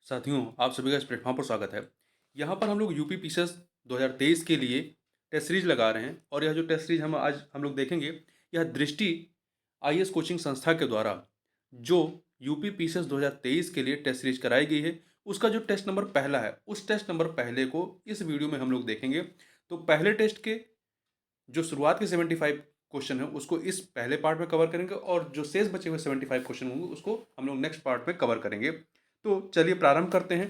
साथियों, आप सभी का इस प्लेटफॉर्म पर स्वागत है। यहाँ पर हम लोग यूपी पीसीएस 2023 के लिए टेस्ट सीरीज लगा रहे हैं और यह जो टेस्ट सीरीज हम लोग देखेंगे, यह दृष्टि आईएएस कोचिंग संस्था के द्वारा जो यूपी पीसीएस 2023 के लिए टेस्ट सीरीज कराई गई है, उसका जो टेस्ट नंबर पहला है, उस टेस्ट नंबर पहले को इस वीडियो में हम लोग देखेंगे। तो पहले टेस्ट के जो शुरुआत के 75 क्वेश्चन है उसको इस पहले पार्ट में कवर करेंगे और जो शेष बचे हुए 75 क्वेश्चन होंगे उसको हम लोग नेक्स्ट पार्ट में कवर करेंगे। तो चलिए प्रारंभ करते हैं।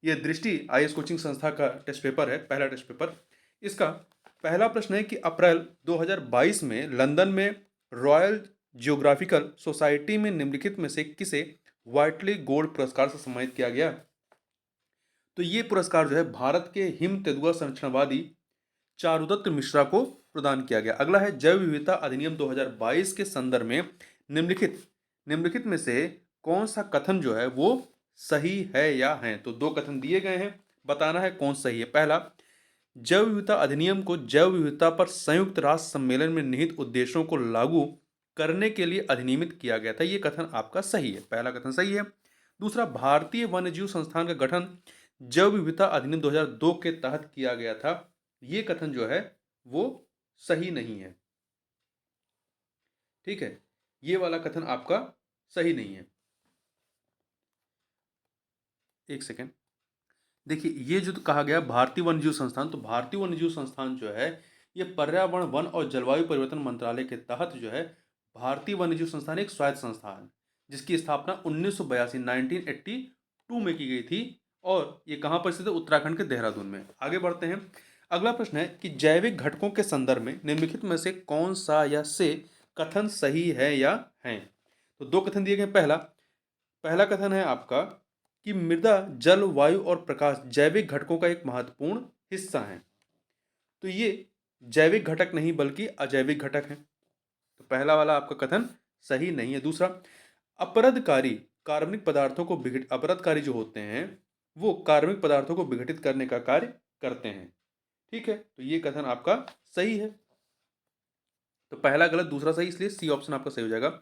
ये दृष्टि आईएएस कोचिंग संस्था का टेस्ट पेपर है, पहला टेस्ट पेपर। इसका पहला प्रश्न है कि अप्रैल 2022 में लंदन में रॉयल जियोग्राफिकल सोसाइटी में निम्नलिखित में से किसे व्हाइटली गोल्ड पुरस्कार से सम्मानित किया गया। तो ये पुरस्कार जो है भारत के हिम तेंदुआ संरक्षणवादी चारुदत्त मिश्रा को प्रदान किया गया। अगला है जैव विविधता अधिनियम 2022 के संदर्भ में निम्नलिखित निम्नलिखित में से कौन सा कथन जो है वो सही है या है। तो दो कथन दिए गए हैं, बताना है कौन सही है। पहला, जैव विविधता अधिनियम को जैव विविधता पर संयुक्त राष्ट्र सम्मेलन में निहित उद्देश्यों को लागू करने के लिए अधिनियमित किया गया था। ये कथन आपका सही है, पहला कथन सही है। दूसरा, भारतीय वन्यजीव संस्थान का गठन जैव विविधता अधिनियम 2002 के तहत किया गया था। ये कथन जो है वो सही नहीं है। ठीक है, ये वाला कथन आपका सही नहीं है। एक सेकेंड, देखिए ये जो कहा गया भारतीय वन्यजीव संस्थान, तो भारतीय वन्यजीव संस्थान जो है ये पर्यावरण वन और जलवायु परिवर्तन मंत्रालय के तहत जो है भारतीय वन्यजीव संस्थान एक स्वायत्त संस्थान है जिसकी स्थापना 1982 1982 में की गई थी और ये कहाँ पर स्थित है, उत्तराखंड के देहरादून में। आगे बढ़ते हैं। अगला प्रश्न है कि जैविक घटकों के संदर्भ में निम्नलिखित में से कौन सा या से कथन सही है या है। तो दो कथन दिए गए। पहला पहला कथन है आपका कि मृदा, जल, वायु और प्रकाश जैविक घटकों का एक महत्वपूर्ण हिस्सा है। तो ये जैविक घटक नहीं बल्कि अजैविक घटक हैं। तो पहला वाला आपका कथन सही नहीं है। दूसरा, अपरदकारी कार्बनिक पदार्थों को अपरदकारी जो होते हैं वो कार्बनिक पदार्थों को विघटित करने का कार्य करते हैं। ठीक है, तो ये कथन आपका सही है। तो पहला गलत, दूसरा सही, इसलिए सी ऑप्शन आपका सही हो जाएगा।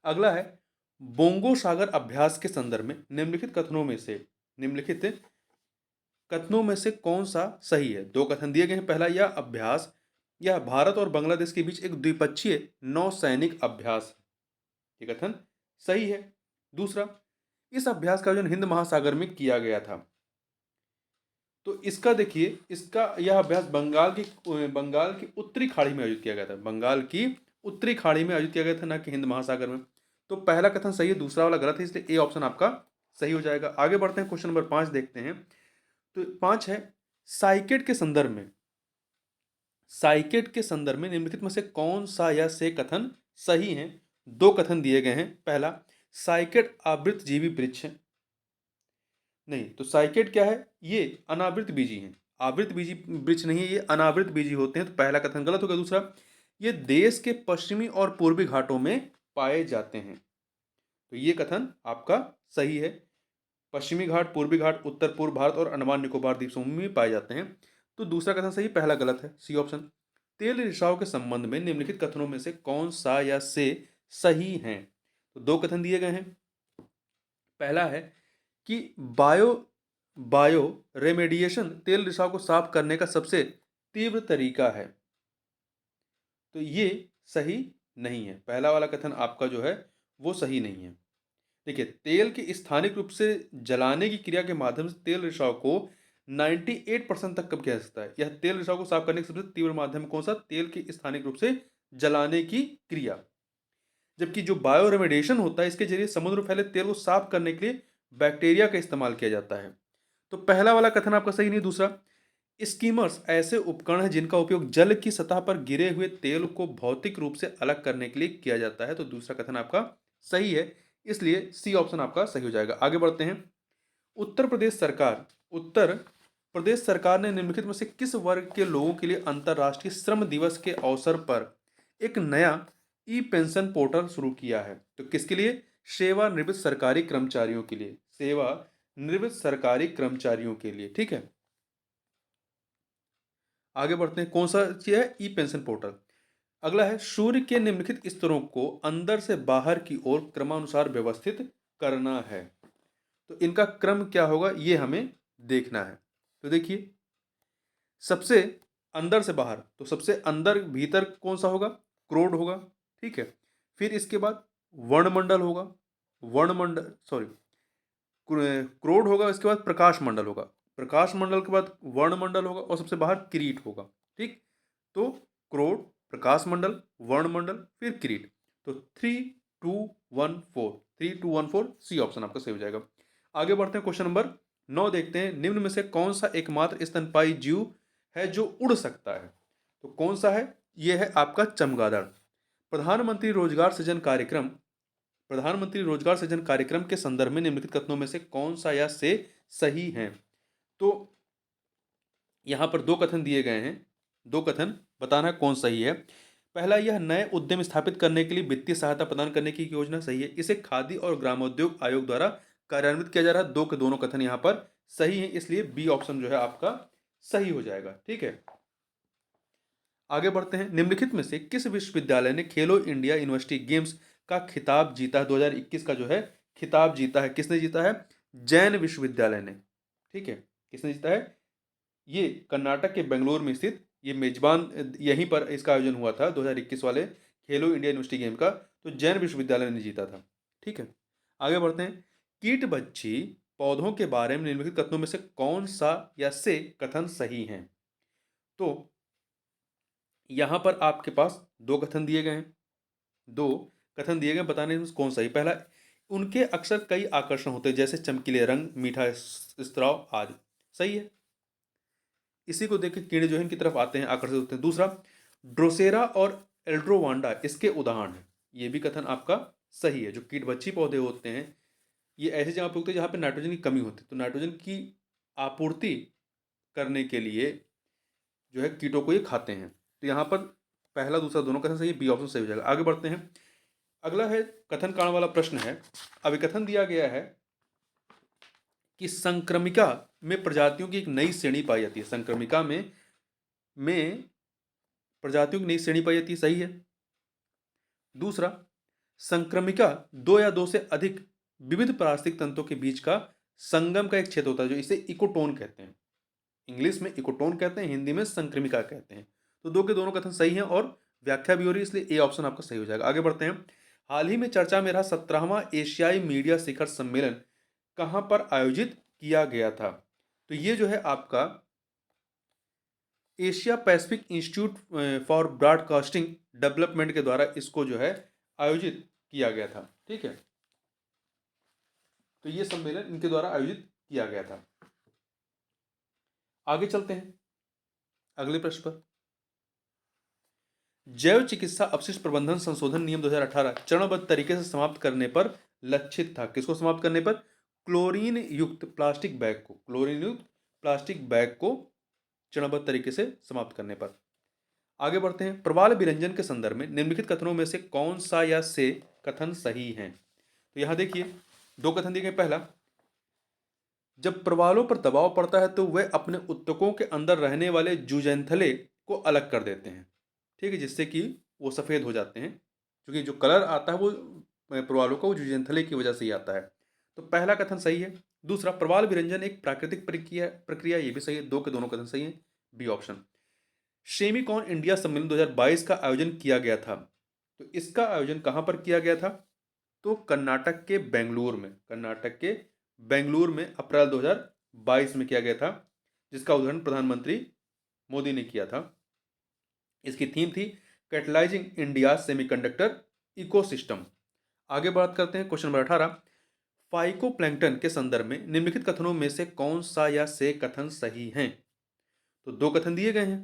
अगला है बोंगो सागर अभ्यास के संदर्भ में निम्नलिखित कथनों में से कौन सा सही है। दो कथन दिए गए हैं। पहला, यह अभ्यास यह भारत और बांग्लादेश के बीच एक द्विपक्षीय नौसैनिक अभ्यास है। ये कथन सही है। दूसरा, इस अभ्यास का आयोजन हिंद महासागर में किया गया था। तो इसका देखिए, इसका यह अभ्यास बंगाल की उत्तरी खाड़ी में आयोजित किया गया था। बंगाल की उत्तरी खाड़ी में आयोजित किया गया था, ना कि हिंद महासागर में। तो पहला कथन सही है, दूसरा वाला गलत है, इसलिए ए ऑप्शन आपका सही हो जाएगा। आगे बढ़ते हैं, क्वेश्चन नंबर 5 देखते हैं। तो 5 है साइकेट के संदर्भ में निम्नलिखित में से कौन सा या से कथन सही है। दो कथन दिए गए हैं। पहला, साइकेट आवृतजीवी वृक्ष है। नहीं, तो साइकेट क्या है, ये अनावृत बीजी हैं। आवृत बीजी वृक्ष नहीं है, ये अनावृत बीजी होते हैं। तो पहला कथन गलत होगा। दूसरा, ये देश के पश्चिमी और पूर्वी घाटों में पाए जाते हैं। तो ये कथन आपका सही है। पश्चिमी घाट, पूर्वी घाट, उत्तर पूर्व भारत और अंडमान निकोबार द्वीप समूह में पाए जाते हैं। तो दूसरा कथन सही, पहला गलत है, सी ऑप्शन। तेल रिसाव के संबंध में निम्नलिखित कथनों में से कौन सा या से सही है। तो दो कथन दिए गए हैं। पहला है कि बायो बायो रेमेडिएशन तेल रिसाव को साफ करने का सबसे तीव्र तरीका है। तो ये सही नहीं है। पहला वाला कथन आपका जो है वो सही नहीं है। देखिए, तेल के स्थानिक रूप से जलाने की क्रिया के माध्यम से तेल रिसाव को 98% तक कम किया जा सकता है। यह तेल रिसाव को साफ करने का सबसे तीव्र माध्यम कौन सा, तेल के स्थानिक रूप से जलाने की क्रिया। जबकि जो बायो रेमेडिएशन होता है, इसके जरिए समुद्र में फैले तेल को साफ करने के लिए बैक्टीरिया का इस्तेमाल किया जाता है। तो पहला वाला कथन आपका सही नहीं। दूसरा, स्कीमर्स ऐसे उपकरण हैं जिनका उपयोग जल की सतह पर गिरे हुए तेल को भौतिक रूप से अलग करने के लिए किया जाता है। तो दूसरा कथन आपका सही है, इसलिए सी ऑप्शन आपका सही हो जाएगा। आगे बढ़ते हैं। उत्तर प्रदेश सरकार ने निम्नलिखित में से किस वर्ग के लोगों के लिए अंतर्राष्ट्रीय श्रम दिवस के अवसर पर एक नया ई पेंशन पोर्टल शुरू किया है। तो किसके लिए, सेवानिवृत्त सरकारी कर्मचारियों के लिए, सेवानिवृत्त सरकारी कर्मचारियों के लिए। ठीक है, आगे बढ़ते हैं। कौन सा चीज है, ई पेंशन पोर्टल। अगला है सूर्य के निम्नलिखित स्तरों को अंदर से बाहर की ओर क्रमानुसार व्यवस्थित करना है। तो इनका क्रम क्या होगा ये हमें देखना है। तो देखिए, सबसे अंदर से बाहर, तो सबसे अंदर भीतर कौन सा होगा? क्रोड होगा, ठीक है। फिर इसके बाद वर्णमंडल होगा, वर्णमंडल सॉरी क्रोड होगा, इसके बाद प्रकाश मंडल होगा, प्रकाश मंडल के बाद वर्णमंडल होगा और सबसे बाहर किरीट होगा, ठीक। तो क्रोड, प्रकाश मंडल, वर्णमंडल, फिर किरीट। तो 3 2 1 4, 3 2 1 4 सी ऑप्शन आपका सही हो जाएगा। आगे बढ़ते हैं, क्वेश्चन नंबर 9 देखते हैं। निम्न में से कौन सा एकमात्र स्तनपायी जीव है जो उड़ सकता है? तो कौन सा है? यह है आपका चमगादड़। प्रधानमंत्री रोजगार सृजन कार्यक्रम, प्रधानमंत्री रोजगार सृजन कार्यक्रम के संदर्भ में निम्नलिखित कथनों में से कौन सा या से सही है? तो यहां पर दो कथन दिए गए हैं, दो कथन बताना है कौन सही है। पहला, यह नए उद्यम स्थापित करने के लिए वित्तीय सहायता प्रदान करने की योजना सही है। इसे खादी और ग्रामोद्योग आयोग द्वारा कार्यान्वित किया जा रहा है। दो के दोनों कथन यहां पर सही है, इसलिए बी ऑप्शन जो है आपका सही हो जाएगा, ठीक है। आगे बढ़ते हैं। निम्नलिखित में से किस विश्वविद्यालय ने खेलो इंडिया यूनिवर्सिटी गेम्स का खिताब जीता है? 2021 का जो है खिताब जीता है। किसने जीता है? जैन विश्वविद्यालय ने, ठीक है। किसने जीता है? ये कर्नाटक के बेंगलुरु में स्थित, ये मेजबान यहीं पर इसका आयोजन हुआ था 2021 वाले खेलो इंडिया यूनिवर्सिटी गेम का, तो जैन विश्वविद्यालय ने जीता था, ठीक है। आगे बढ़ते हैं। कीट बच्ची पौधों के बारे में निम्नलिखित कथनों में से कौन सा या से कथन सही है? तो यहां पर आपके पास दो कथन दिए गए हैं, दो कथन दिए गए, बताने में कौन सही। पहला, उनके अक्सर कई आकर्षण होते हैं जैसे चमकीले रंग, मीठा स्त्राव आदि, सही है। इसी को देख के कीड़े जो है इनकी तरफ आते हैं, आकर्षित होते हैं। दूसरा, ड्रोसेरा और एल्ड्रोवांडा इसके उदाहरण है, ये भी कथन आपका सही है। जो कीटभक्षी पौधे होते हैं ये ऐसी जगह पे उगते हैं जहाँ पे नाइट्रोजन की कमी होती है, तो नाइट्रोजन की आपूर्ति करने के लिए जो है कीटों को ये खाते हैं। तो यहाँ पर पहला दूसरा दोनों कथन सही है, बी ऑप्शन सही हो जाएगा। आगे बढ़ते हैं। अगला है कथन कारण वाला प्रश्न है। अभिकथन दिया गया है कि संक्रमिका में प्रजातियों की एक नई श्रेणी पाई जाती है। संक्रमिका में प्रजातियों की नई श्रेणी पाई जाती है, सही है। दूसरा, संक्रमिका दो या दो से अधिक विविध पारिस्थितिक तंत्रों के बीच का संगम का एक क्षेत्र होता है, जो इसे इकोटोन कहते हैं। इंग्लिश में इकोटोन कहते हैं, हिंदी में संक्रमिका कहते हैं। तो दो के दोनों कथन सही हैं और व्याख्या भी हो रही है, इसलिए ए ऑप्शन आपका सही हो जाएगा। आगे बढ़ते हैं। हाल ही में चर्चा में रहा 17वां एशियाई मीडिया शिखर सम्मेलन कहां पर आयोजित किया गया था? तो ये जो है आपका Asia Pacific institute for broadcasting development के द्वारा इसको जो है आयोजित किया गया था, ठीक है। तो ये सम्मेलन इनके द्वारा आयोजित किया गया था। आगे चलते हैं अगले प्रश्न पर। जैव चिकित्सा अपशिष्ट प्रबंधन संशोधन नियम 2018 चरणबद्ध तरीके से समाप्त करने पर लक्षित था। किसको समाप्त करने पर? क्लोरीन युक्त प्लास्टिक बैग को, क्लोरीन युक्त प्लास्टिक बैग को चरणबद्ध तरीके से समाप्त करने पर। आगे बढ़ते हैं। प्रवाल विरंजन के संदर्भ में निम्नलिखित कथनों में से कौन सा या से कथन सही है? तो यहां देखिए दो कथन दिए गए। पहला, जब प्रवालों पर दबाव पड़ता है तो वे अपने उत्तकों के अंदर रहने वाले जुजेंथले को अलग कर देते हैं, ठीक है, जिससे कि वो सफ़ेद हो जाते हैं, क्योंकि जो कलर आता है वो प्रवालों का वो जुजेंथले की वजह से ही आता है। तो पहला कथन सही है। दूसरा, प्रवाल विरंजन एक प्राकृतिक प्रक्रिया, ये भी सही है। दो के दोनों कथन सही है, बी ऑप्शन। शेमिकॉन इंडिया सम्मेलन 2022 का आयोजन किया गया था, तो इसका आयोजन कहां पर किया गया था? तो कर्नाटक के बेंगलुरु में, कर्नाटक के बेंगलुरु में अप्रैल 2022 में किया गया था, जिसका उद्घाटन प्रधानमंत्री मोदी ने किया था। इसकी थीम थी कैटलाइजिंग इंडिया सेमीकंडक्टर इकोसिस्टम। आगे बात करते हैं क्वेश्चन नंबर 18। फाइकोप्लैंक्टन के संदर्भ में निम्नलिखित कथनों में से कौन सा या से कथन सही हैं? तो दो कथन दिए गए हैं।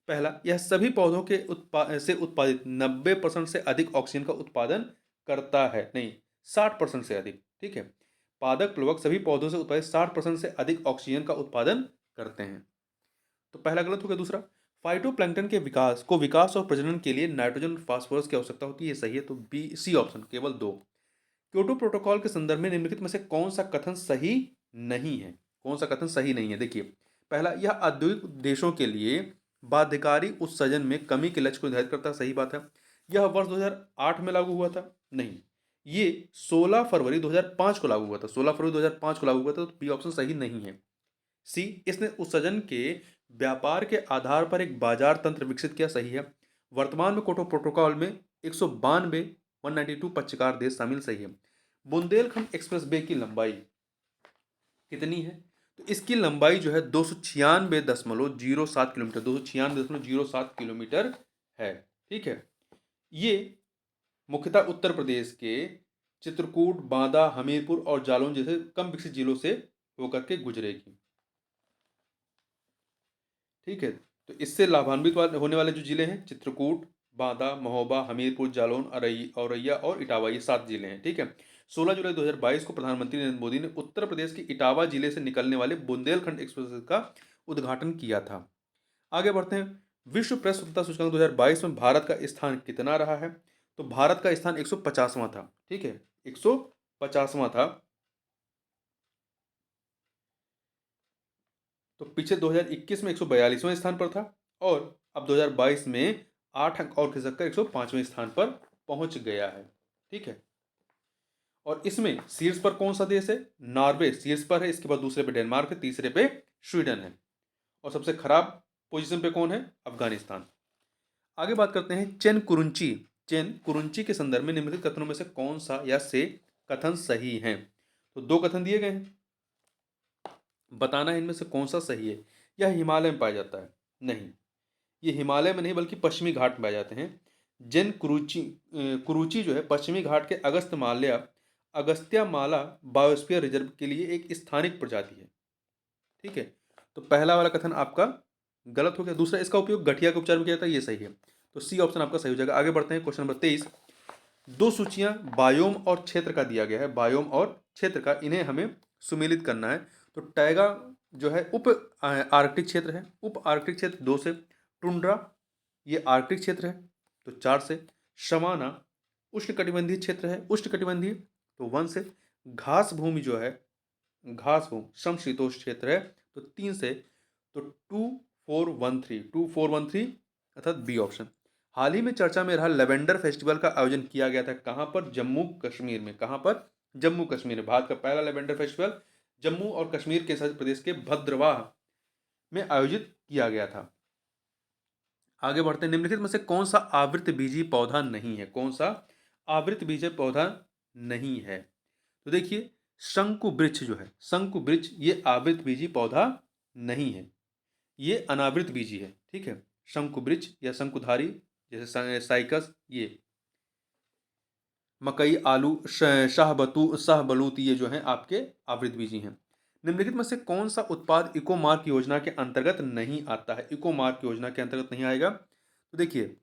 पहला, यह सभी पौधों के से उत्पादित 90% से अधिक ऑक्सीजन का उत्पादन करता है, नहीं 60% से अधिक, ठीक है। पादप प्लवक सभी पौधों से उत्पादित 60% से अधिक ऑक्सीजन का उत्पादन करते हैं, तो पहला गलत हो गया। दूसरा, फाइटोप्लैंक्टन के विकास और प्रजनन के लिए नाइट्रोजन फास्फोरस की आवश्यकता होती है, ये सही है। तो बी सी ऑप्शन, केवल दो। क्योटो प्रोटोकॉल के संदर्भ में निम्नलिखित में से कौन सा कथन सही नहीं है? कौन सा कथन सही नहीं है? देखिए, पहला, यह औद्योगिक देशों के लिए बाध्यकारी उत्सर्जन में कमी के लक्ष्य को निर्धारित करता है, सही बात है। यह वर्ष 2008 में लागू हुआ था, नहीं। ये 16 फरवरी 2005 को लागू हुआ था। 16 फरवरी 2005 को लागू हुआ था, तो बी ऑप्शन सही नहीं है। सी, इसने उत्सर्जन के व्यापार के आधार पर एक बाजार तंत्र विकसित किया, सही है। वर्तमान में क्योटो प्रोटोकॉल में 192 192 पक्षकार देश शामिल, सही है। बुंदेलखंड एक्सप्रेस वे की लंबाई कितनी है? तो इसकी लंबाई जो है 296.07 किलोमीटर, 296.07 किलोमीटर है। ठीक है। ये मुख्यतः उत्तर प्रदेश के चित्रकूट, बांदा, हमीरपुर और जालौन जैसे कम विकसित जिलों से होकर के गुजरेगी। ठीक है। तो इससे लाभान्वित होने वाले जो जिले हैं, चित्रकूट, बांदा, महोबा, हमीरपुर, जालौन, औरैया और इटावा, ये 7 जिले हैं। ठीक है। 16 जुलाई 2022 को प्रधानमंत्री नरेंद्र मोदी ने उत्तर प्रदेश के इटावा जिले से निकलने वाले बुंदेलखंड एक्सप्रेस का उद्घाटन किया था। आगे बढ़ते हैं। विश्व प्रेस स्वतंत्रता सूचकांक 2022 में भारत का स्थान कितना रहा है? तो भारत का स्थान 150वां था। ठीक है, 150वां था। तो पीछे 2021 में 142वें स्थान पर था, और अब 2022 में 8 अंक और खिसक कर 105वें स्थान पर पहुंच गया है। ठीक है। और इसमें शीर्ष पर कौन सा देश है? नॉर्वे शीर्ष पर है, इसके बाद दूसरे पे डेनमार्क है, तीसरे पे स्वीडन है, और सबसे खराब पोजीशन पे कौन है? अफगानिस्तान। आगे बात करते हैं चेन कुरुंची। चेन कुरुंची के संदर्भ में निम्नलिखित कथनों में से कौन सा या से कथन सही है? तो 2 कथन दिए गए हैं, बताना है इनमें से कौन सा सही है। यह हिमालय में पाया जाता है? नहीं, ये हिमालय में नहीं बल्कि पश्चिमी घाट में पाए जाते हैं। जैन कुरुची जो है पश्चिमी घाट के अगस्त्या माला बायोस्फीयर रिजर्व के लिए एक स्थानिक प्रजाति है। ठीक है। तो पहला वाला कथन आपका गलत हो गया। दूसरा, इसका उपयोग गठिया के उपचार में किया जाता है, ये सही है। तो सी ऑप्शन आपका सही हो जाएगा। आगे बढ़ते हैं, क्वेश्चन नंबर 23। 2 सूचियां बायोम और क्षेत्र का दिया गया है, बायोम और क्षेत्र का, इन्हें हमें सुमेलित करना है। तो टैगा जो है उप आर्कटिक क्षेत्र है, उप आर्कटिक क्षेत्र 2 से। टुंड्रा ये आर्कटिक क्षेत्र है, तो 4 से। सवाना उष्णकटिबंधीय क्षेत्र है, उष्णकटिबंधीय, तो 1 से। घास भूमि जो है, घास भूमि समशीतोष्ण क्षेत्र है, तो 3 से। तो 2413 अर्थात बी ऑप्शन। हाल ही में चर्चा में रहा लेवेंडर फेस्टिवल का आयोजन किया गया था कहां पर? जम्मू कश्मीर में। कहां पर? जम्मू कश्मीर में। भारत का पहला लेवेंडर फेस्टिवल जम्मू और कश्मीर के शासित प्रदेश के भद्रवाह में आयोजित किया गया था। आगे बढ़ते हैं। निम्नलिखित में से कौन सा आवृतबीजी पौधा नहीं है? कौन सा आवृतबीजी पौधा नहीं है? तो देखिए, शंकु वृक्ष जो है, शंकु वृक्ष ये आवृतबीजी पौधा नहीं है, ये अनावृत बीजी है। ठीक है। शंकु वृक्ष या शंकुधारी जैसे साइकस, ये मकई, आलू, शाहबलूत, ये जो हैं आपके आवृत बीजी हैं। निम्नलिखित में से कौन सा उत्पाद इको मार्क योजना के अंतर्गत नहीं आता है? इको मार्क योजना के अंतर्गत नहीं आएगा। तो देखिए,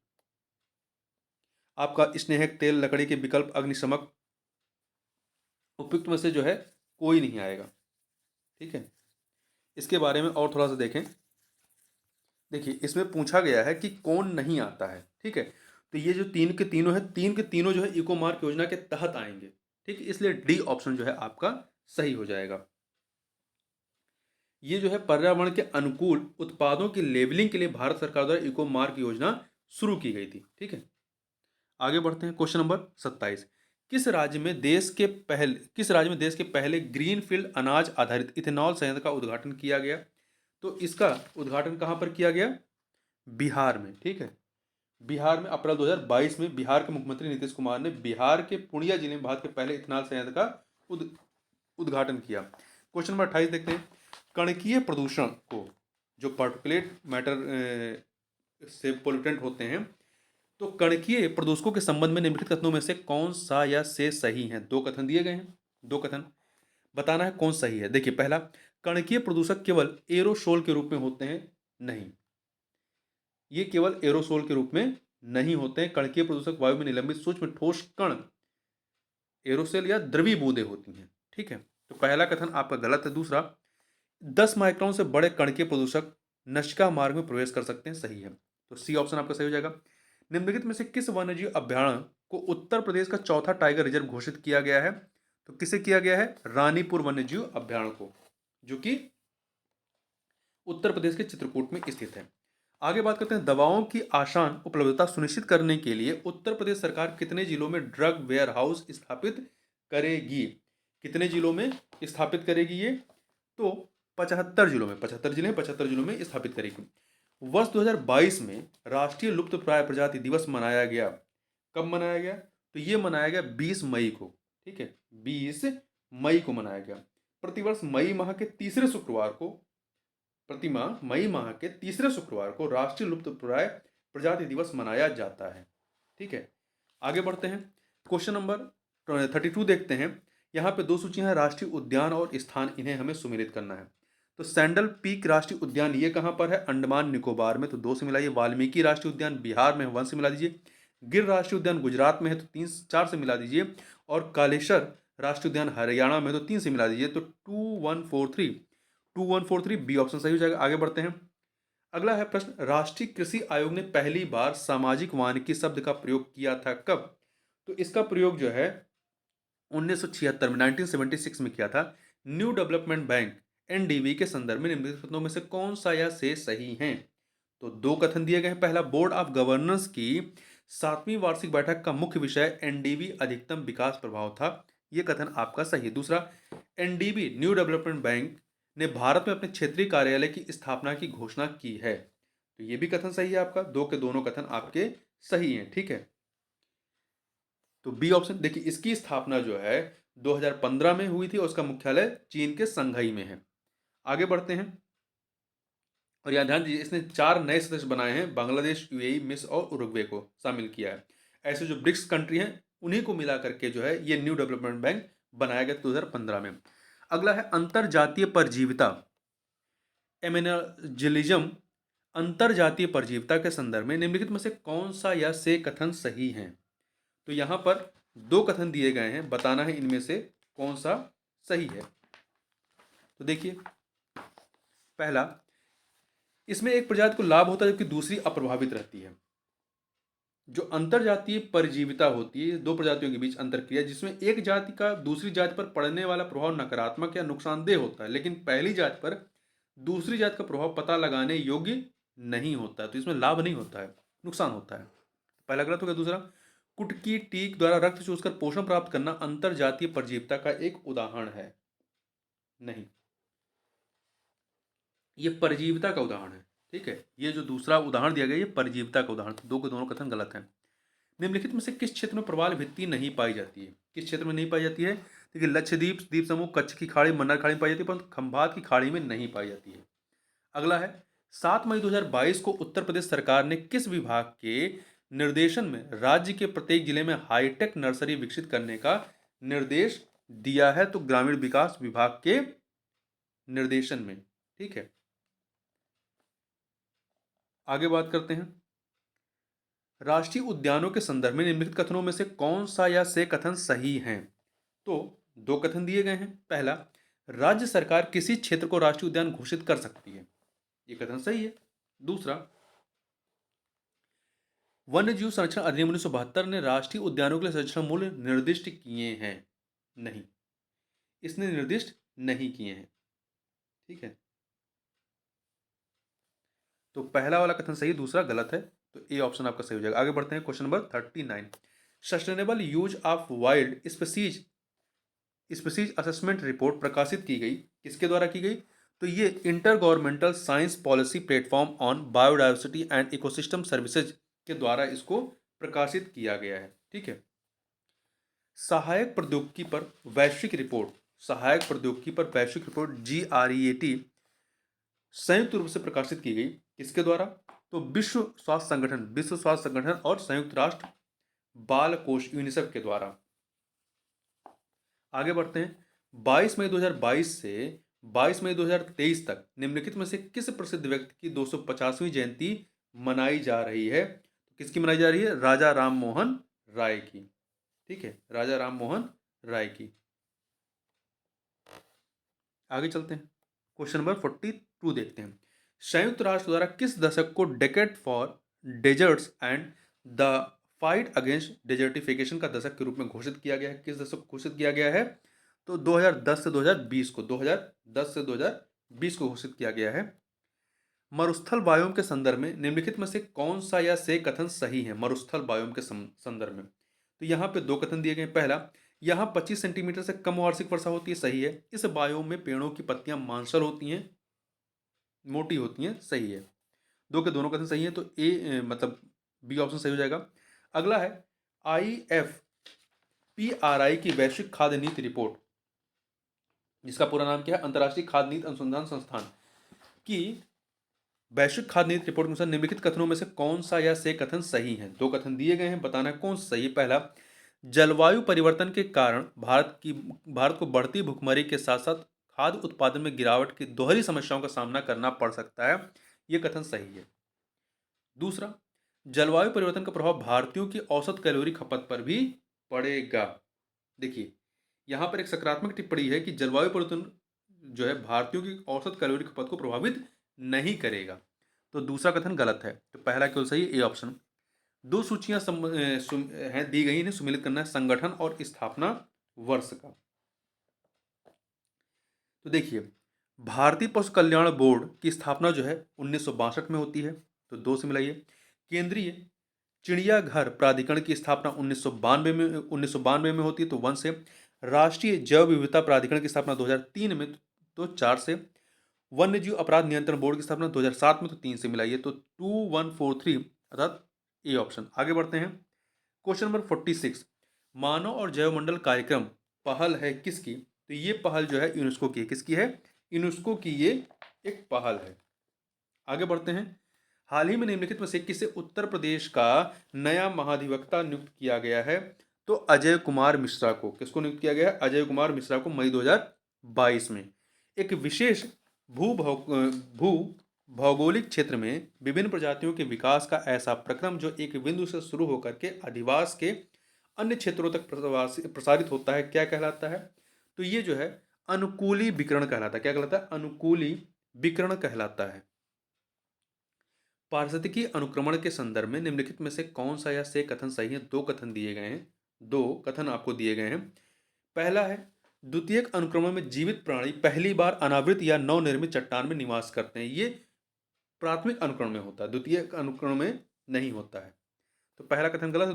आपका स्नेहक तेल, लकड़ी के विकल्प, अग्निशमक, उपयुक्त में से जो है कोई नहीं आएगा। ठीक है। इसके बारे में और थोड़ा सा देखें। देखिए, इसमें पूछा गया है कि कौन नहीं आता है। ठीक है। तो ये जो 3 के तीनों है, 3 के तीनों जो है इको मार्क योजना के तहत आएंगे। ठीक है। इसलिए डी ऑप्शन जो है आपका सही हो जाएगा। ये जो है पर्यावरण के अनुकूल उत्पादों की लेबलिंग के लिए भारत सरकार द्वारा इको मार्क योजना शुरू की गई थी। ठीक है। आगे बढ़ते हैं, क्वेश्चन नंबर 27। किस राज्य में देश के पहले ग्रीनफील्ड अनाज आधारित इथेनॉल संयंत्र का उद्घाटन किया गया? तो इसका उद्घाटन कहां पर किया गया? बिहार में। ठीक है। बिहार में अप्रैल 2022 में बिहार के मुख्यमंत्री नीतीश कुमार ने बिहार के पूर्णिया जिले में भारत के पहले इथेनॉल संयंत्र का उद्घाटन किया। क्वेश्चन नंबर 28 देखते हैं। कणकीय प्रदूषण को, जो पार्टिकुलेट मैटर से पोल्यूटेंट होते हैं, तो कणकीय प्रदूषकों के संबंध में निम्नलिखित कथनों में से कौन सा या से सही है? 2 कथन दिए गए हैं, 2 कथन बताना है कौन सही है। देखिए, पहला, कणकीय प्रदूषक केवल एरोसोल के रूप में होते हैं? नहीं, ये केवल एरोसोल के रूप में नहीं होते हैं। कणकीय प्रदूषक वायु में निलंबित सूक्ष्म ठोस कण, एरोसोल या द्रवी बूंदें होती हैं। ठीक है। तो पहला कथन आपका गलत है। दूसरा, 10 माइक्रोन से बड़े कणकीय प्रदूषक नशिका मार्ग में प्रवेश कर सकते हैं, सही है। तो सी ऑप्शन आपका सही हो जाएगा। निम्नलिखित में से किस वन्यजीव अभ्यारण्य को उत्तर प्रदेश का चौथा टाइगर रिजर्व घोषित किया गया है? तो किसे किया गया है? रानीपुर वन्यजीव अभ्यारण्य को, जो कि उत्तर प्रदेश के चित्रकूट में स्थित है। आगे बात करते हैं, दवाओं की आसान उपलब्धता सुनिश्चित करने के लिए उत्तर प्रदेश सरकार कितने जिलों में ड्रग वेयर हाउस स्थापित करेगी? कितने जिलों में स्थापित करेगी ये? तो 75 जिलों में, 75 जिले, 75 जिलों में स्थापित करेगी। वर्ष 2022 में राष्ट्रीय लुप्तप्राय प्रजाति दिवस मनाया गया। कब मनाया गया? तो ये मनाया गया 20 मई को। ठीक है, 20 मई को मनाया गया। प्रतिवर्ष मई माह के तीसरे शुक्रवार को, प्रतिमाह मई माह के तीसरे शुक्रवार को राष्ट्रीय लुप्तप्राय प्रजाति दिवस मनाया जाता है। ठीक है, आगे बढ़ते हैं। क्वेश्चन नंबर 32 देखते हैं। यहाँ पे दो सूचियां हैं, राष्ट्रीय उद्यान और स्थान, इन्हें हमें सुमेलित करना है। तो सैंडल पीक राष्ट्रीय उद्यान ये कहाँ पर है? अंडमान निकोबार में, तो 2 से मिलाइए। वाल्मीकि राष्ट्रीय उद्यान बिहार में है, 1 से मिला दीजिए। गिर राष्ट्रीय उद्यान गुजरात में है, तो 3 4 से मिला दीजिए। और कालेश्वर राष्ट्रीय उद्यान हरियाणा में, तो 3 से मिला दीजिए। तो 2143 बी ऑप्शन सही हो जाएगा। आगे बढ़ते हैं। अगला है प्रश्न, राष्ट्रीय कृषि आयोग ने पहली बार सामाजिक वानिकी शब्द का प्रयोग किया था कब? तो इसका प्रयोग जो है 1976 में, 1976 में किया था। न्यू डेवलपमेंट बैंक एनडीबी के संदर्भ में निम्नलिखित कथनों में से कौन सा या से सही है? तो दो कथन दिए गए हैं। पहला, बोर्ड ऑफ गवर्नर्स की 7वीं वार्षिक बैठक का मुख्य विषय एनडीबी अधिकतम विकास प्रभाव था। यह कथन आपका सही है। दूसरा, एनडीबी न्यू डेवलपमेंट बैंक ने भारत में अपने क्षेत्रीय कार्यालय की स्थापना की घोषणा की है। तो यह भी कथन सही है आपका। दो के दोनों कथन आपके सही हैं। ठीक है, तो बी ऑप्शन देखिए, इसकी स्थापना जो है 2015 में हुई थी और उसका मुख्यालय चीन के संघाई में है। आगे बढ़ते हैं। और यहाँ ध्यान दीजिए, इसने 4 नए सदस्य बनाए हैं, बांग्लादेश, यूएई, मिस्र और उरुग्वे को शामिल किया है। ऐसे जो ब्रिक्स कंट्री हैं उन्हीं को मिला करके जो है ये न्यू डेवलपमेंट बैंक बनाया गया 2015 में। अगला है अंतरजातीय परजीविता, एमेनजिलिज्म। अंतरजातीय परजीविता के संदर्भ में निम्नलिखित में से कौन सा या से कथन सही है? तो यहाँ पर दो कथन दिए गए हैं, बताना है इनमें से कौन सा सही है। तो देखिए, पहला, इसमें एक प्रजाति को लाभ होता है जबकि दूसरी अप्रभावित रहती है। जो अंतरजातीय परजीविता होती है, दो प्रजातियों के बीच अंतरक्रिया, जिसमें एक जाति का दूसरी जाति पर पड़ने वाला प्रभाव नकारात्मक या नुकसानदेह होता है, लेकिन पहली जाति पर दूसरी जाति का प्रभाव पता लगाने योग्य नहीं होता है। तो इसमें लाभ नहीं होता है, नुकसान होता है। पहला गलत हो गया। दूसरा, कुटकी टीक द्वारा रक्त चूसकर पोषण प्राप्त करना अंतरजातीय परजीविता का एक उदाहरण है। नहीं, ये परजीविता का उदाहरण है। ठीक है, ये जो दूसरा उदाहरण दिया गया ये परजीविता का उदाहरण, दो के दोनों कथन गलत हैं। निम्नलिखित में से किस क्षेत्र में प्रवाल भित्ति नहीं पाई जाती है? किस क्षेत्र में नहीं पाई जाती है? देखिए, लक्षद्वीप, द्वीप समूह, कच्छ की खाड़ी, मन्नार खाड़ी में पाई जाती है, परंतु खंभात की खाड़ी में नहीं पाई जाती है। अगला है, 7 मई 2022 को उत्तर प्रदेश सरकार ने किस विभाग के निर्देशन में राज्य के प्रत्येक जिले में हाईटेक नर्सरी विकसित करने का निर्देश दिया है? तो ग्रामीण विकास विभाग के निर्देशन में। ठीक है, आगे बात करते हैं। राष्ट्रीय उद्यानों के संदर्भ में निम्नलिखित कथनों में से कौन सा या से कथन सही हैं? तो दो कथन दिए गए हैं। पहला, राज्य सरकार किसी क्षेत्र को राष्ट्रीय उद्यान घोषित कर सकती है, ये कथन सही है। दूसरा, वन्य जीव संरक्षण अधिनियम 1972 ने राष्ट्रीय उद्यानों के लिए संरक्षण मूल्य निर्दिष्ट किए हैं? नहीं, इसने निर्दिष्ट नहीं किए हैं। ठीक है, तो पहला वाला कथन सही, दूसरा गलत है। तो ए ऑप्शन आपका सही हो जाएगा। आगे बढ़ते हैं। Question number 39, sustainable use of wild species species assessment report प्रकाशित की गई, किसके द्वारा की गई? तो ये inter governmental science policy platform on biodiversity and ecosystem services के द्वारा इसको प्रकाशित किया गया है। ठीक है, सहायक प्रौद्योगिकी पर वैश्विक रिपोर्ट, सहायक प्रौद्योगिकी पर वैश्विक रिपोर्ट GREAT संयुक्त रूप से प्रकाशित की गई, किसके द्वारा? तो विश्व स्वास्थ्य संगठन और संयुक्त राष्ट्र बाल कोष यूनिसेफ के द्वारा। आगे बढ़ते हैं। 22 मई 2022 से 22 मई 2023 तक निम्नलिखित में से किस प्रसिद्ध व्यक्ति की 250वीं जयंती मनाई जा रही है? किसकी मनाई जा रही है? राजा राम मोहन राय की। ठीक है, राजा राम मोहन राय की। आगे चलते हैं। क्वेश्चन नंबर 42 देखते हैं। संयुक्त राष्ट्र द्वारा किस दशक को decade for deserts and the fight against desertification का दशक के रूप में घोषित किया गया है? किस दशक को घोषित किया गया है? तो 2010 से 2020 को, 2010 से 2020 को घोषित किया गया है। मरुस्थल बायोम के संदर्भ में निम्नलिखित में से कौन सा या से कथन सही है? मरुस्थल बायोम के संदर्भ में तो यहाँ पे दो कथन दिए गए। पहला, यहाँ 25 सेंटीमीटर से कम वार्षिक वर्षा होती है, सही है। इस बायोम में पेड़ों की पत्तियां मांसल होती हैं, मोटी होती हैं, सही है। दो के दोनों कथन सही है, तो मतलब बी ऑप्शन सही हो जाएगा। अगला है IFPRI की वैश्विक खाद्य नीति रिपोर्ट, जिसका पूरा नाम क्या है? अंतर्राष्ट्रीय खाद्य नीति अनुसंधान संस्थान की वैश्विक खाद्य नीति रिपोर्ट के अनुसार निम्नलिखित कथनों में से कौन सा या से कथन सही है? दो कथन दिए गए हैं, बताना है कौन सा सही है। पहला, जलवायु परिवर्तन के कारण भारत को बढ़ती भुखमरी के साथ साथ खाद्य उत्पादन में गिरावट की दोहरी समस्याओं का सामना करना पड़ सकता है, यह कथन सही है। दूसरा, जलवायु परिवर्तन का प्रभाव भारतीयों की औसत कैलोरी खपत पर भी पड़ेगा। देखिए, यहां पर एक सकारात्मक टिप्पणी है कि जलवायु परिवर्तन जो है भारतीयों की औसत कैलोरी खपत को प्रभावित नहीं करेगा, तो दूसरा कथन गलत है। तो पहला क्यों सही? A option. दो सूचियां हैं दी गई, इन्हें सम्मिलित करना है, संगठन और स्थापना वर्ष का। तो देखिए, भारतीय पशु कल्याण बोर्ड की स्थापना जो है 1962 में होती है, तो दो से मिलाइए। केंद्रीय चिड़ियाघर प्राधिकरण की स्थापना 1992 में होती है, तो वन से। राष्ट्रीय जैव विविधता प्राधिकरण की स्थापना 2003 में, तो चार से। वन्यजीव अपराध नियंत्रण बोर्ड की स्थापना 2007 में, तो तीन से मिलाइए, तो 2143 अर्थात ए ऑप्शन। आगे बढ़ते हैं। क्वेश्चन नंबर 46, मानव और जैवमंडल कार्यक्रम पहल है किसकी? तो ये पहल जो है यूनेस्को की है। किसकी है? यूनेस्को की ये एक पहल है। आगे बढ़ते हैं। हाल ही में निम्नलिखित में से किसे उत्तर प्रदेश का नया महाधिवक्ता नियुक्त किया गया है? तो अजय कुमार मिश्रा को। किसको नियुक्त किया गया है? अजय कुमार मिश्रा को मई 2022 में। एक विशेष भू भौगोलिक क्षेत्र में विभिन्न प्रजातियों के विकास का ऐसा प्रक्रम जो एक बिंदु से शुरू होकर के अधिवास के अन्य क्षेत्रों तक प्रसारित होता है, क्या कहलाता है? तो ये जो है अनुकूली विकरण कहलाता है। क्या कहलाता है? अनुकूली विकरण कहलाता है। पारिस्थितिकी अनुक्रमण के संदर्भ में निम्नलिखित में से कौन सा या से कथन सही है? दो कथन दिए गए हैं, दो कथन आपको दिए गए हैं। पहला है, द्वितीयक अनुक्रमण में जीवित प्राणी पहली बार अनावृत या नवनिर्मित चट्टान में निवास करते हैं। ये प्राथमिक अनुक्रमण में होता है, द्वितीयक अनुक्रमण में नहीं होता है, तो पहला कथन गलत है।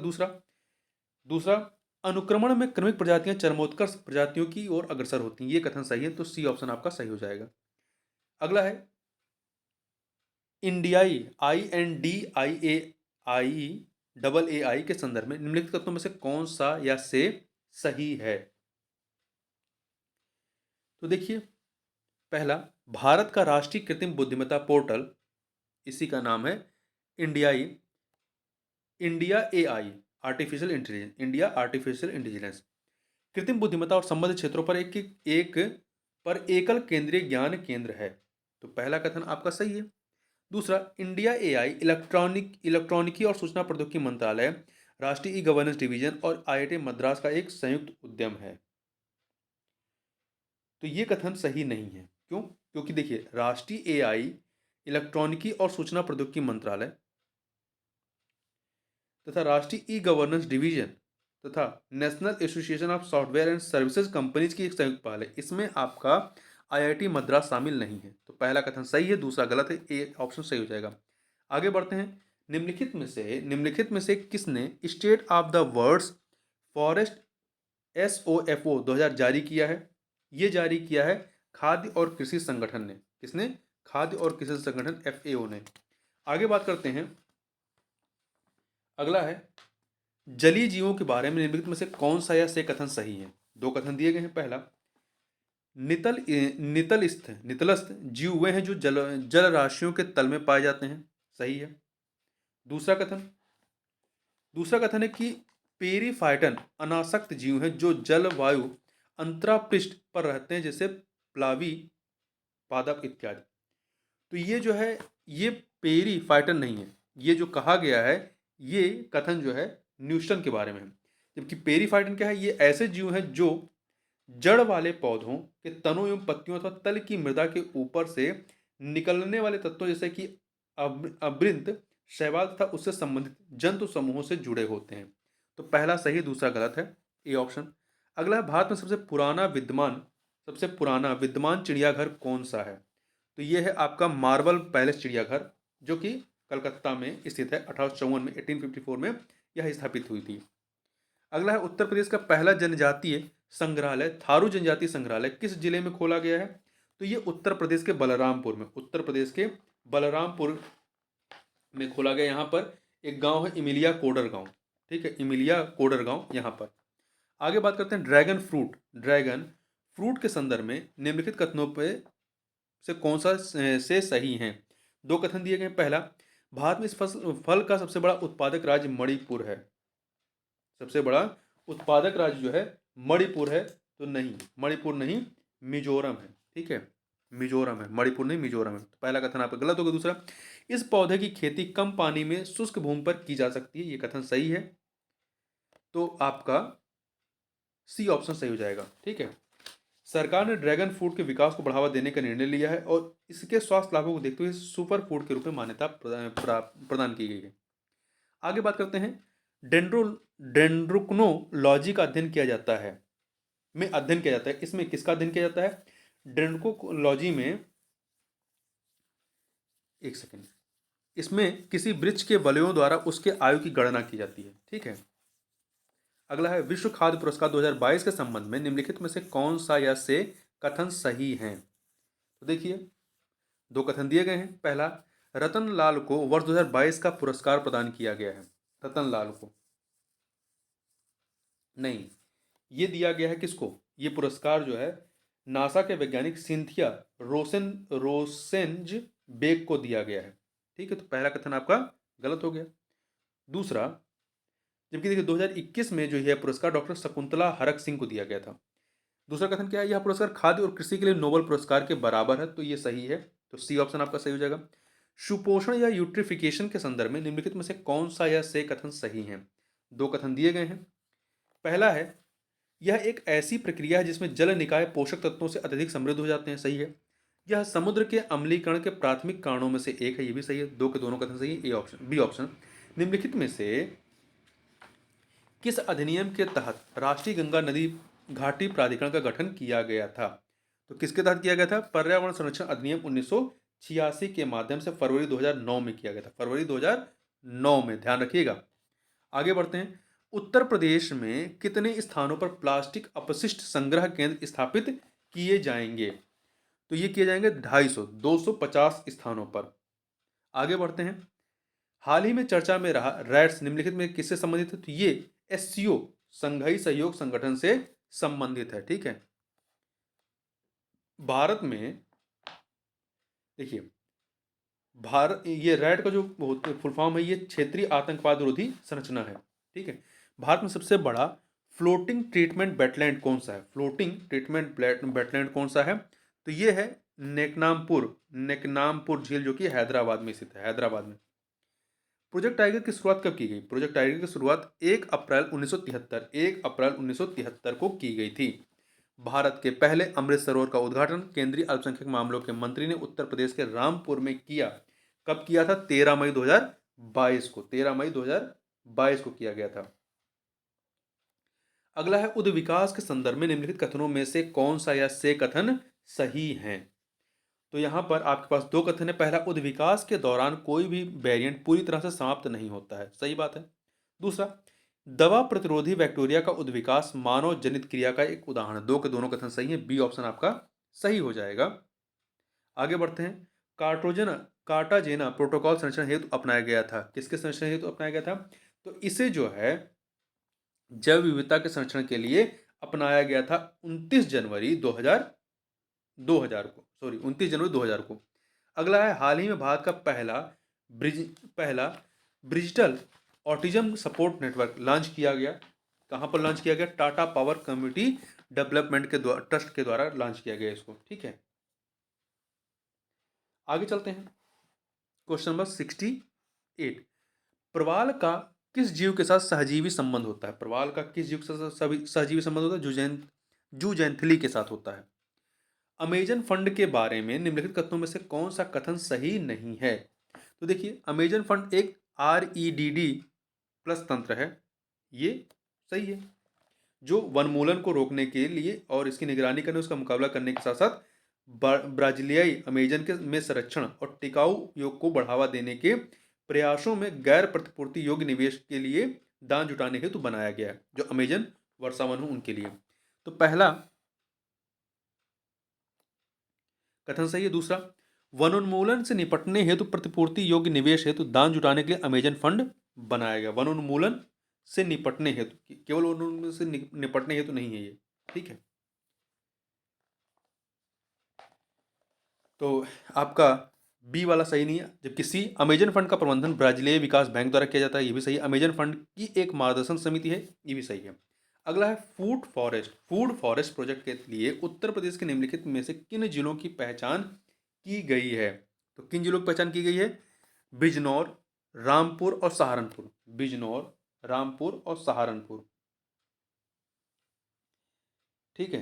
दूसरा, अनुक्रमण में क्रमिक प्रजातियां चरमोत्कर्ष प्रजातियों की ओर अग्रसर होती हैं, ये कथन सही है, तो सी ऑप्शन आपका सही हो जाएगा। अगला है इंडियाई INDIAI के संदर्भ में निम्नलिखित कथनों में से कौन सा या से सही है? तो देखिए, पहला, भारत का राष्ट्रीय कृत्रिम बुद्धिमत्ता पोर्टल, इसी का नाम है India AI artificial intelligence, India artificial intelligence. कृत्रिम बुद्धिमत्ता और संबद्ध क्षेत्रों पर एकल केंद्रीय ज्ञान केंद्र है, तो पहला कथन आपका सही है। दूसरा, इंडिया AI इलेक्ट्रॉनिकी और सूचना प्रौद्योगिकी मंत्रालय, राष्ट्रीय गवर्नेंस डिवीजन और IIT मद्रास का एक संयुक्त उद्यम है, तो ये कथन सही नहीं है। क्यों? क्योंकि देखिए, राष्ट्रीय AI इलेक्ट्रॉनिकी और सूचना प्रौद्योगिकी मंत्रालय तथा राष्ट्रीय गवर्नेंस डिवीजन तथा national association of software and services companies की एक संयुक्त पहल है, इसमें आपका IIT मद्रास शामिल नहीं है, तो पहला कथन सही है, दूसरा गलत है, ए ऑप्शन सही हो जाएगा। आगे बढ़ते हैं। निम्नलिखित में से किसने state of the world's forest SOFO 2000 जारी किया है? ये जारी किया है खाद्य और कृषि संगठन ने। किसने? खाद्य और कृषि संगठन FAO ने। आगे बात करते हैं। अगला है, जलीय जीवों के बारे में निम्नलिखित में से कौन सा या से कथन सही है? दो कथन दिए गए हैं। पहला, नितलस्थ जीव वे हैं जो जल राशियों के तल में पाए जाते हैं, सही है। दूसरा कथन है कि पेरीफाइटन अनासक्त जीव हैं जो जलवायु अंतरापृष्ठ पर रहते हैं, जैसे प्लावी, पादप इत्यादि। तो ये जो है, ये पेरीफाइटन नहीं है, ये जो कहा गया है ये कथन जो है न्यूटन के बारे में है। जबकि पेरीफाइटन क्या है? ये ऐसे जीव हैं जो जड़ वाले पौधों के तनों एवं पत्तियों अथवा तल की मृदा के ऊपर से निकलने वाले तत्वों जैसे कि अवृंत, शैवाल तथा उससे संबंधित जंतु समूहों से जुड़े होते हैं, तो पहला सही, दूसरा गलत है, ए ऑप्शन। अगला है, भारत में सबसे पुराना विद्यमान चिड़ियाघर कौन सा है? तो ये है आपका मार्बल पैलेस चिड़ियाघर, जो कि कलकत्ता में स्थित है। 1854 में 1854 में यह स्थापित हुई थी। अगला है उत्तर प्रदेश का पहला जनजातीय संग्रहालय थारू जनजातीय संग्रहालय किस जिले में खोला गया है? तो ये उत्तर प्रदेश के बलरामपुर में, उत्तर प्रदेश के बलरामपुर में खोला गया। यहाँ पर एक गांव है इमिलिया कोडर गांव, ठीक है, इमिलिया कोडर गांव यहाँ पर। आगे बात करते हैं ड्रैगन फ्रूट। ड्रैगन फ्रूट के संदर्भ में निम्नलिखित कथनों पे से कौन सा से सही है? दो कथन दिए गए हैं। पहला, भारत में इस फल का सबसे बड़ा उत्पादक राज्य मणिपुर है। सबसे बड़ा उत्पादक राज्य जो है मणिपुर है, तो नहीं, मणिपुर नहीं, मिजोरम है, ठीक है, मिजोरम है, मणिपुर नहीं मिजोरम है। तो पहला कथन आपका गलत होगा। दूसरा, इस पौधे की खेती कम पानी में शुष्क भूमि पर की जा सकती है, ये कथन सही है, तो आपका सी ऑप्शन सही हो जाएगा, ठीक है। सरकार ने ड्रैगन फ्रूट के विकास को बढ़ावा देने का निर्णय लिया है और इसके स्वास्थ्य लाभों को देखते हुए सुपर फूड के रूप में मान्यता प्रदान की गई है। आगे बात करते हैं डेंड्रोक्नोलॉजी का अध्ययन किया जाता है, इसमें किसका अध्ययन किया जाता है? डेंड्रोक्नोलॉजी में, एक सेकेंड, इसमें किसी वृक्ष के वलयों द्वारा उसके आयु की गणना की जाती है, ठीक है। अगला है विश्व खाद्य पुरस्कार 2022 के संबंध में निम्नलिखित में से कौन सा या से कथन सही है? तो देखिए, दो कथन दिए गए हैं। पहला, रतन लाल को वर्ष 2022 का पुरस्कार प्रदान किया गया है। रतन लाल को नहीं, ये दिया गया है किसको? ये पुरस्कार जो है नासा के वैज्ञानिक सिंथिया रोसेंज बेक को दिया गया है, ठीक है। तो पहला कथन आपका गलत हो गया। दूसरा, जबकि देखिए 2021 में जो यह पुरस्कार डॉक्टर शकुंतला हरक सिंह को दिया गया था। दूसरा कथन क्या है? यह पुरस्कार खाद्य और कृषि के लिए नोबेल पुरस्कार के बराबर है, तो ये सही है, तो सी ऑप्शन आपका सही हो जाएगा। सुपोषण या यूट्रिफिकेशन के संदर्भ में निम्नलिखित में से कौन सा या से कथन सही है? दो कथन दिए गए हैं। पहला है, यह एक ऐसी प्रक्रिया है जिसमें जल निकाय पोषक तत्वों से अत्यधिक समृद्ध हो जाते हैं, सही है। यह समुद्र के अम्लीकरण के प्राथमिक कारणों में से एक है, ये भी सही है। दो के दोनों कथन सही है, ए ऑप्शन, बी ऑप्शन। निम्नलिखित में से किस अधिनियम के तहत राष्ट्रीय गंगा नदी घाटी प्राधिकरण का गठन किया गया था? तो किसके तहत किया गया था? पर्यावरण संरक्षण अधिनियम 1986 के माध्यम से फरवरी 2009 में किया गया था, फरवरी 2009 में, ध्यान रखिएगा। आगे बढ़ते हैं। उत्तर प्रदेश में कितने स्थानों पर प्लास्टिक अपशिष्ट संग्रह केंद्र स्थापित किए जाएंगे? तो ये किए जाएंगे 250 स्थानों पर। आगे बढ़ते हैं। हाल ही में चर्चा में रहा रैट्स निम्नलिखित में किससे संबंधित है? तो ये एससीओ संघाई सहयोग संगठन से संबंधित है, ठीक है। भारत में देखिए, भारत, ये रैट का जो फुल फॉर्म है, ये क्षेत्रीय आतंकवाद विरोधी संरचना है, ठीक है। भारत में सबसे बड़ा फ्लोटिंग ट्रीटमेंट वेटलैंड कौन सा है? फ्लोटिंग ट्रीटमेंट वेटलैंड कौन सा है? तो ये है नेकनामपुर झील, जो कि हैदराबाद में स्थित है, हैदराबाद में। प्रोजेक्ट टाइगर की शुरुआत कब की गई? प्रोजेक्ट टाइगर की शुरुआत 1 अप्रैल 1973 को की गई थी। भारत के पहले अमृत सरोवर का उद्घाटन केंद्रीय अल्पसंख्यक मामलों के मंत्री ने उत्तर प्रदेश के रामपुर में किया। कब किया था? 13 मई 2022 को, 13 मई 2022 को किया गया था। अगला है उद्योग विकास के संदर्भ में निम्नलिखित कथनों में से कौन सा या से कथन सही है? तो यहां पर आपके पास दो कथन है। पहला, उद्योग विकास के दौरान कोई भी वेरिएंट पूरी तरह से समाप्त नहीं होता है, सही बात है। दूसरा, दवा प्रतिरोधी बैक्टीरिया का उद्विकास मानव जनित क्रिया का एक उदाहरण। दो के दोनों कथन सही है, बी ऑप्शन आपका सही हो जाएगा। आगे बढ़ते हैं। कार्टाजेना प्रोटोकॉल संरक्षण हेतु अपनाया गया था। किसके संरक्षण हेतु अपनाया गया था? तो इसे जो है जैव विविधता के संरक्षण के लिए अपनाया गया था 29 जनवरी 2000 को, सॉरी 29 जनवरी 2000 को। अगला है, हाल ही में भारत का पहला digital autism support network launch किया गया। कहाँ पर लॉन्च किया गया? टाटा पावर कम्युनिटी डेवलपमेंट के द्वारा, ट्रस्ट के द्वारा लॉन्च किया गया इसको, ठीक है। आगे चलते हैं। Question number 68। प्रवाल का किस जीव के साथ सहजीवी संबंध होता है? प्रवाल का किस जीव के साथ सहजीवी संबंध होता है? जूजेंथली के साथ होता है। अमेजन फंड के बारे में निम्नलिखित कथनों में से कौन सा कथन सही नहीं है? तो देखिए, अमेजन फंड एक REDD प्लस तंत्र है, ये सही है, जो वनमूलन को रोकने के लिए और इसकी निगरानी करने, उसका मुकाबला करने के साथ साथ ब्राजीलियाई अमेजन के में संरक्षण और टिकाऊ योग को बढ़ावा देने के प्रयासों में गैर प्रतिपूर्ति योग्य निवेश के लिए दान जुटाने हेतु बनाया गया है, जो अमेजन वर्षा वन हो उनके लिए। तो पहला कथन सही है। दूसरा, वनोन्मूलन से निपटने हेतु प्रतिपूर्ति योग्य निवेश हेतु दान जुटाने के लिए अमेजन फंड बनाया गया। वनोन्मूलन से निपटने हेतु, केवल वनोन्मूलन से निपटने हेतु नहीं है ये, ठीक है। तो आपका बी वाला सही नहीं है, जबकि सी, अमेजन फंड का प्रबंधन ब्राजीलियाई विकास बैंक द्वारा किया जाता है, ये भी सही है। अमेजन फंड की एक मार्गदर्शन समिति है, ये भी सही है। अगला है फूड फॉरेस्ट प्रोजेक्ट के लिए उत्तर प्रदेश के निम्नलिखित में से किन जिलों की पहचान की गई है? तो किन जिलों की पहचान की गई है? बिजनौर, रामपुर और सहारनपुर। बिजनौर, रामपुर और सहारनपुर, ठीक है।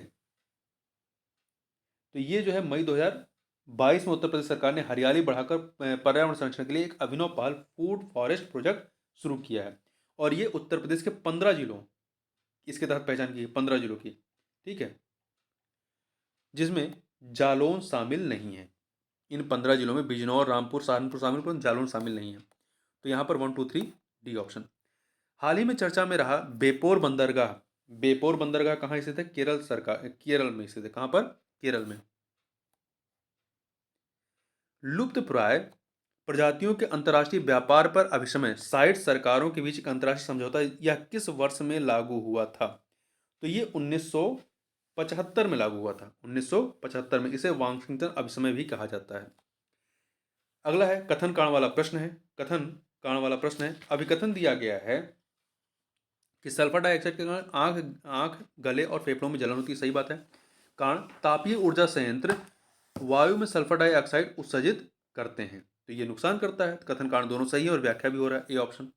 तो ये जो है मई 2022 में उत्तर प्रदेश सरकार ने हरियाली बढ़ाकर पर्यावरण संरक्षण के लिए एक अभिनव पहल फूड फॉरेस्ट प्रोजेक्ट शुरू किया है, और ये उत्तर प्रदेश के 15 जिलों इसके तहत पहचान की है, 15 जिलों की, ठीक है, जिसमें जालौन शामिल नहीं है। इन 15 जिलों में बिजनौर, रामपुर, सहारनपुर शामिल, पर जालौन शामिल नहीं है। तो यहाँ पर 1 2 3 डी ऑप्शन। हाल ही में चर्चा में रहा बेपोर बंदरगाह। बेपोर बंदरगाह कहाँ स्थित है? केरल में स्थित है। कहाँ पर? केरल में। लुप्तप्राय प्रजातियों के अंतर्राष्ट्रीय व्यापार पर अभिसमय 60 सरकारों के बीच एक अंतर्राष्ट्रीय समझौता यह किस वर्ष में लागू हुआ था? तो ये 1975 में लागू हुआ था। 1975 में। इसे वाशिंगटन अभिसमय भी कहा जाता है। अगला है कथन कारण वाला प्रश्न है। कथन कारण वाला प्रश्न है, अभिकथन दिया गया है कि सल्फर डाइऑक्साइड के कारण आंख, गले और फेफड़ों में जलन होती है। सही बात है। कारण, तापीय ऊर्जा संयंत्र वायु में सल्फर डाइऑक्साइड उत्सर्जित करते हैं, तो ये नुकसान करता है। कथन कारण दोनों सही है और व्याख्या भी हो रहा है, ए ऑप्शन।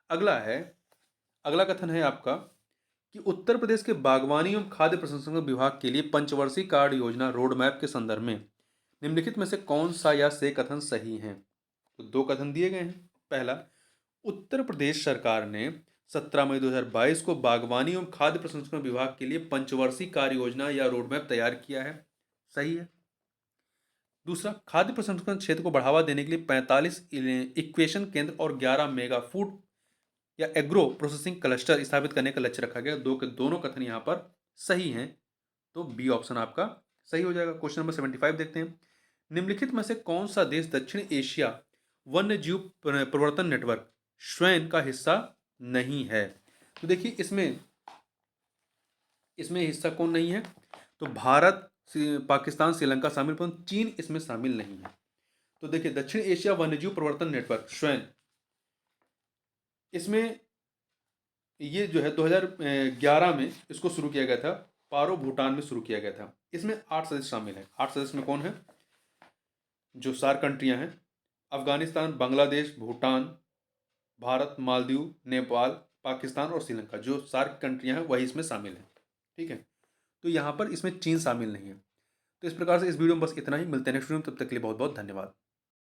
अगला कथन है आपका कि उत्तर प्रदेश के बागवानी एवं खाद्य प्रसंस्करण विभाग के लिए पंचवर्षीय कार्य योजना रोड मैप के संदर्भ में निम्नलिखित में से कौन सा या से कथन सही है? तो 2 कथन दिए गए हैं। पहला, उत्तर प्रदेश सरकार ने 17 मई 2022 को बागवानी एवं खाद्य प्रसंस्करण विभाग के लिए पंचवर्षीय कार्य योजना या रोड मैप तैयार किया है। सही है। दूसरा, खाद्य प्रसंस्करण क्षेत्र को बढ़ावा देने के लिए 45 इक्वेशन केंद्र और 11 मेगा फूड या एग्रो प्रोसेसिंग क्लस्टर स्थापित करने का लक्ष्य रखा गया। दो के दोनों कथन यहाँ पर सही हैं, तो बी ऑप्शन आपका सही हो जाएगा। क्वेश्चन नंबर 75 देखते हैं। निम्नलिखित में से कौन सा देश दक्षिण एशिया वन्य जीव प्रवर्तन नेटवर्क श्वेन का हिस्सा नहीं है? तो देखिए इसमें हिस्सा कौन नहीं है? तो भारत, पाकिस्तान, श्रीलंका शामिल, परंतु चीन इसमें शामिल नहीं है। तो देखिए दक्षिण एशिया वन्यजीव प्रवर्तन नेटवर्क श्वेन, इसमें ये जो है 2011 में इसको शुरू किया गया था। पारो भूटान में शुरू किया गया था। इसमें 8 सदस्य शामिल हैं। 8 सदस्य में कौन है? जो सार्क कंट्रियां हैं, अफगानिस्तान, बांग्लादेश, भूटान, भारत, मालदीव, नेपाल, पाकिस्तान और श्रीलंका, जो सार्क कंट्रियां हैं वही इसमें शामिल हैं, ठीक है। तो यहाँ पर इसमें चीन शामिल नहीं है। तो इस प्रकार से इस वीडियो में बस इतना ही। मिलते हैं नेक्स्ट वीडियो में, तब तक के लिए बहुत बहुत धन्यवाद।